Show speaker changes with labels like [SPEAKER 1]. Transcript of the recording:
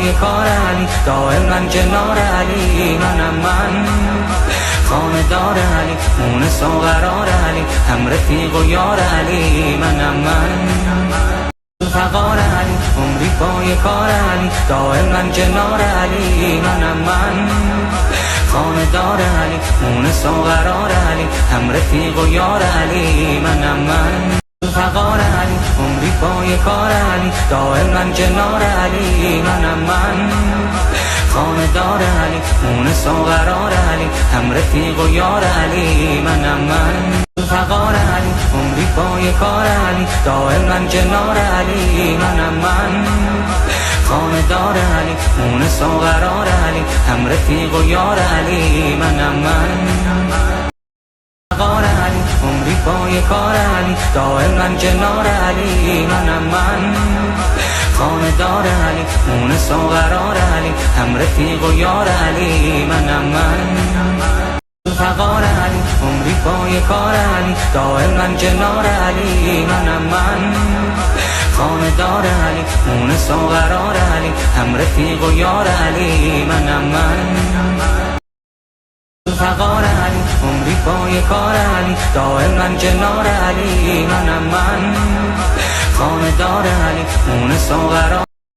[SPEAKER 1] پای کار علی، دائما کنار علی منم من. خانه دار علی، مونس و قرار علی، هم رفیق و یار علی منم من. فقار علی، عمری پای کار علی، دائما کنار علی منم من. خانه دار علی، مونس و قرار علی، هم رفیق و یار علی منم من. فقار علی، عمری پای کار علی، دائما کنار علی منم من. خانه دار علی، مونس و قرار علی، هم رفیق و یار علی منم من. فقار علی، عمری پای کار علی، دائما کنار علی منم من. خانه دار علی، مونس و قرار علی، هم رفیق و یار علی منم من. فقار علی، عمری پای کار علی، دائما کنار علی منم من. خانه دار علی، مونس و قرار علی، هم رفیق و یار علی منم من. فقار علی، عمری پای کار علی، دائما کنار علی منم من. خانه دار علی، مونس و قرار علی، هم رفیق و یار علی منم من. فقار علی، عمری پای کار علی، دائما کنار علی منم من. خانه دار علی، مونس و قرار